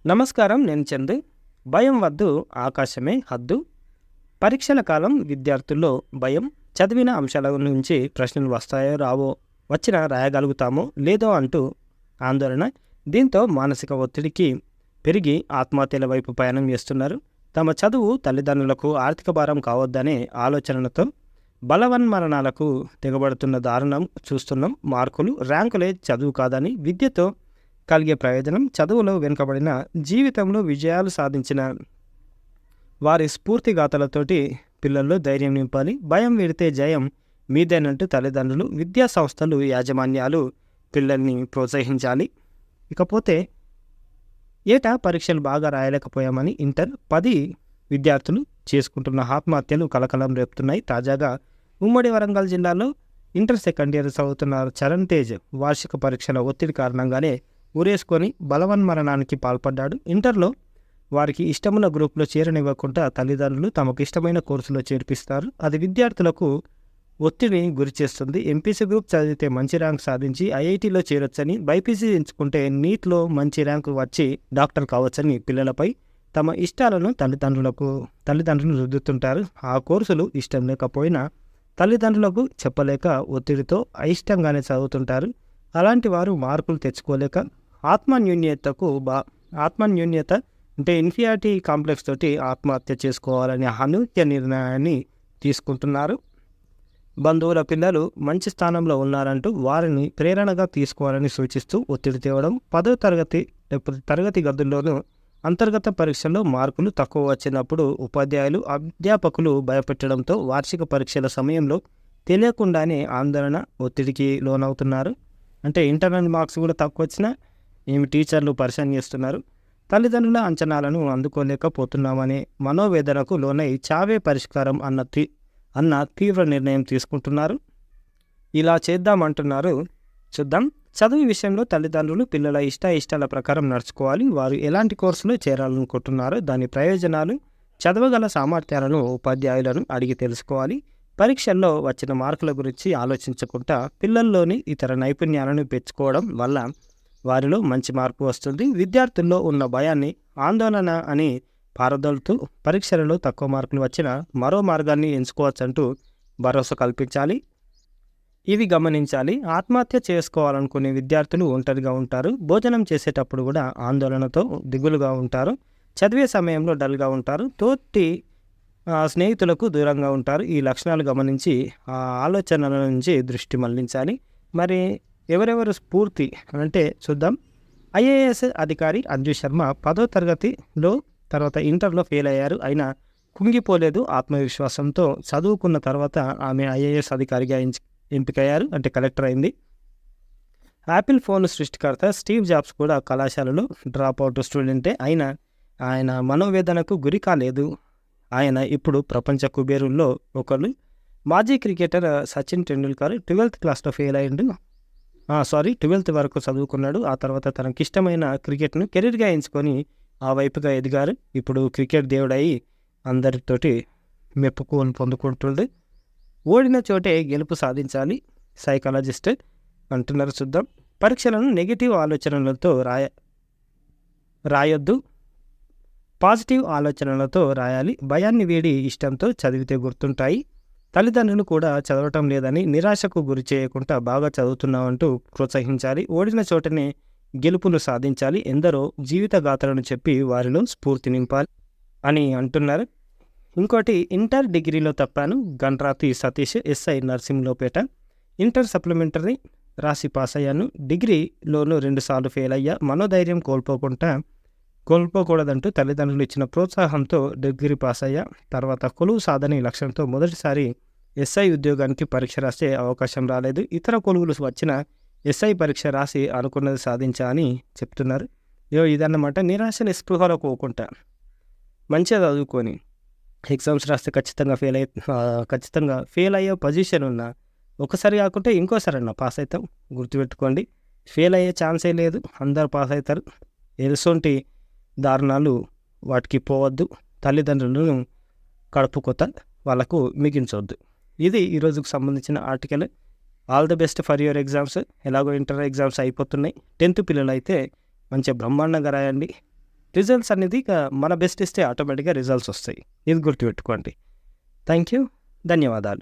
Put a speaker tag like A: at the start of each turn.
A: నమస్కారం. నేను చందు. భయం వద్దు, ఆకాశమే హద్దు. పరీక్షల కాలం విద్యార్థుల్లో భయం. చదివిన అంశాల నుంచి ప్రశ్నలు వస్తాయో రావో, వచ్చినా రాయగలుగుతామో లేదో అంటూ ఆందోళన. దీంతో మానసిక ఒత్తిడికి పెరిగి ఆత్మహత్యల వైపు పయనం చేస్తున్నారు. తమ చదువు తల్లిదండ్రులకు ఆర్థిక భారం కావద్దనే ఆలోచనలతో బలవన్మరణాలకు తెగబడుతున్న దారుణం చూస్తున్నాం. మార్కులు, ర్యాంకులే చదువు కాదని, విద్యతో కలిగే ప్రయోజనం, చదువులో వెనుకబడిన జీవితంలో విజయాలు సాధించిన వారి స్ఫూర్తిగాథలతోటి పిల్లల్లో ధైర్యం నింపాలి. భయం వీడితే జయం మీదేనంటూ తల్లిదండ్రులు, విద్యా సంస్థలు, యాజమాన్యాలు పిల్లల్ని ప్రోత్సహించాలి. ఇకపోతే ఏటా పరీక్షలు బాగా రాయలేకపోయామని ఇంటర్ 10 విద్యార్థులు చేసుకుంటున్న ఆత్మహత్యలు కలకలం రేపుతున్నాయి. తాజాగా ఉమ్మడి వరంగల్ జిల్లాలో ఇంటర్ సెకండ్ ఇయర్ చదువుతున్న చరణ్ తేజ్ వార్షిక పరీక్షల ఒత్తిడి కారణంగానే ఉరేసుకొని బలవన్మరణానికి పాల్పడ్డాడు. ఇంటర్లో వారికి ఇష్టమున్న గ్రూపులో చేరనివ్వకుండా తల్లిదండ్రులు తమకు ఇష్టమైన కోర్సులో చేర్పిస్తారు. అది విద్యార్థులకు ఒత్తిడిని గురిచేస్తుంది. ఎంపీసీ గ్రూప్ చదివితే మంచి ర్యాంక్ సాధించి ఐఐటీలో చేరొచ్చని, బైపీసీ ఎంచుకుంటే నీట్లో మంచి ర్యాంకు వచ్చి డాక్టర్ కావచ్చని పిల్లలపై తమ ఇష్టాలను తల్లిదండ్రులు రుద్దుతుంటారు. ఆ కోర్సులు ఇష్టం లేకపోయినా తల్లిదండ్రులకు చెప్పలేక ఒత్తిడితో అయిష్టంగానే చదువుతుంటారు. అలాంటి వారు మార్కులు తెచ్చుకోలేక ఆత్మన్యూన్యత అంటే ఇన్ఫీరియారిటీ కాంప్లెక్స్ తోటి ఆత్మహత్య చేసుకోవాలనే అనూహ్య నిర్ణయాన్ని తీసుకుంటున్నారు. బంధువుల పిల్లలు మంచి స్థానంలో ఉన్నారంటూ వారిని ప్రేరణగా తీసుకోవాలని సూచిస్తూ ఒత్తిడి తేవడం. 10వ తరగతి లేకపోతే తరగతి గదుల్లోనూ అంతర్గత పరీక్షల్లో మార్కులు తక్కువ వచ్చినప్పుడు ఉపాధ్యాయులు, అధ్యాపకులు భయపెట్టడంతో వార్షిక పరీక్షల సమయంలో తెలియకుండానే ఆందోళన, ఒత్తిడికి లోనవుతున్నారు. అంటే ఇంటర్నల్ మార్క్స్ కూడా తక్కువ వచ్చినా టీచర్లు పరిచయం చేస్తున్నారు. తల్లిదండ్రుల అంచనాలను అందుకోలేకపోతున్నామనే మనోవేదనకు లోనై చావే పరిష్కారం అన్న తీవ్ర నిర్ణయం తీసుకుంటున్నారు. ఇలా చేద్దామంటున్నారు. చూద్దాం. చదువు విషయంలో తల్లిదండ్రులు పిల్లల ఇష్టాల ప్రకారం నడుచుకోవాలి. వారు ఎలాంటి కోర్సులో చేరాలనుకుంటున్నారో దాని ప్రయోజనాలు, చదవగల సామర్థ్యాలను ఉపాధ్యాయులను అడిగి తెలుసుకోవాలి. పరీక్షల్లో వచ్చిన మార్కుల గురించి ఆలోచించకుండా పిల్లల్లోని ఇతర నైపుణ్యాలను పెంచుకోవడం వల్ల వారిలో మంచి మార్పు వస్తుంది. విద్యార్థుల్లో ఉన్న భయాన్ని, ఆందోళన అని పారదోలుతూ పరీక్షలలో తక్కువ మార్కులు వచ్చినా మరో మార్గాన్ని ఎంచుకోవచ్చంటూ భరోసా కల్పించాలి. ఇవి గమనించాలి. ఆత్మహత్య చేసుకోవాలనుకునే విద్యార్థులు ఒంటరిగా ఉంటారు. భోజనం చేసేటప్పుడు కూడా ఆందోళనతో దిగులుగా ఉంటారు. చదివే సమయంలో డల్గా ఉంటారు. తోటి స్నేహితులకు దూరంగా ఉంటారు. ఈ లక్షణాలు గమనించి ఆ ఆలోచనల నుంచి దృష్టి మళ్లించాలి. మరి ఎవరెవరు స్ఫూర్తి అంటే చూద్దాం. ఐఏఎస్ అధికారి అంజు శర్మ 10వ తరగతిలో తర్వాత ఇంటర్లో ఫెయిల్ అయ్యారు. అయినా కుంగిపోలేదు. ఆత్మవిశ్వాసంతో చదువుకున్న తర్వాత ఆమె ఐఏఎస్ అధికారిగా ఎంపికయ్యారు. అంటే కలెక్టర్ అయింది. యాపిల్ ఫోన్ సృష్టికర్త స్టీవ్ జాబ్స్ కూడా కళాశాలలో డ్రాప్ అవుట్ స్టూడెంటే. అయినా ఆయన మనోవేదనకు గురి కాలేదు. ఆయన ఇప్పుడు ప్రపంచ కుబేరుల్లో ఒకరు. మాజీ క్రికెటర్ సచిన్ టెండూల్కర్ 12th క్లాస్లో ఫెయిల్ అయ్యిండు. 12th వరకు చదువుకున్నాడు. ఆ తర్వాత తనకిష్టమైన క్రికెట్ను కెరీర్గా ఎంచుకొని ఆ వైపుగా ఎదిగారు. ఇప్పుడు క్రికెట్ దేవుడయి అందరితోటి మెప్పుకోని పొందుకుంటుంది. ఓడిన చోటే గెలుపు సాధించాలి సైకాలజిస్ట్ అంటున్నారు. చూద్దాం. పరీక్షలను నెగిటివ్ ఆలోచనలతో రాయొద్దు, పాజిటివ్ ఆలోచనలతో రాయాలి. భయాన్ని వీడి ఇష్టంతో చదివితే గుర్తుంటాయి. తల్లిదండ్రులు కూడా చదవటం లేదని నిరాశకు గురి చేయకుండా బాగా చదువుతున్నామంటూ ప్రోత్సహించాలి. ఓడిన చోటనే గెలుపును సాధించాలి. ఎందరో జీవిత గాథలను చెప్పి వారిలో స్ఫూర్తి నింపాలి అని అంటున్నారు. ఇంకోటి, ఇంటర్ డిగ్రీలో తప్పాను. Gandrathi Satish, SI Narsimhulapet. Inter supplementary రాసి పాస్ అయ్యాను. డిగ్రీలోనూ 2 సార్లు ఫెయిల్ అయ్యా. మనోధైర్యం కోల్పోకూడదంటూ తల్లిదండ్రులు ఇచ్చిన ప్రోత్సాహంతో డిగ్రీ పాస్ అయ్యా. తర్వాత కొలువు సాధన లక్ష్యంతో మొదటిసారి ఎస్ఐ ఉద్యోగానికి పరీక్ష రాసే అవకాశం రాలేదు. ఇతర కొలువులు వచ్చిన ఎస్ఐ పరీక్ష రాసి అనుకున్నది సాధించా అని చెప్తున్నారు. ఇదన్నమాట. నిరాశ నిస్పృహలో పోకుండా మంచిగా చదువుకొని ఎగ్జామ్స్ రాస్తే ఖచ్చితంగా ఫెయిల్ అయ్యే పొజిషన్ ఉన్నా ఒకసారి కాకుంటే ఇంకోసారి అన్న పాస్ అవుతాం. గుర్తుపెట్టుకోండి. ఫెయిల్ అయ్యే ఛాన్సే లేదు. అందరు పాస్ అవుతారు. ఎటువంటి దారుణాలు వాటికి పోవద్దు. తల్లిదండ్రులను కడుపు కొత్త వాళ్ళకు మిగించవద్దు. ఇది ఈరోజుకు సంబంధించిన article. All the best for your exams. ఎలాగో ఇంటర్ ఎగ్జామ్స్ అయిపోతున్నాయి. 10th పిల్లలు అయితే మంచిగా బ్రహ్మాండంగా రాయండి. రిజల్ట్స్ అనేది మన బెస్ట్ ఇస్తే ఆటోమేటిక్గా రిజల్ట్స్ వస్తాయి. ఇది గుర్తుపెట్టుకోండి. Thank you. ధన్యవాదాలు.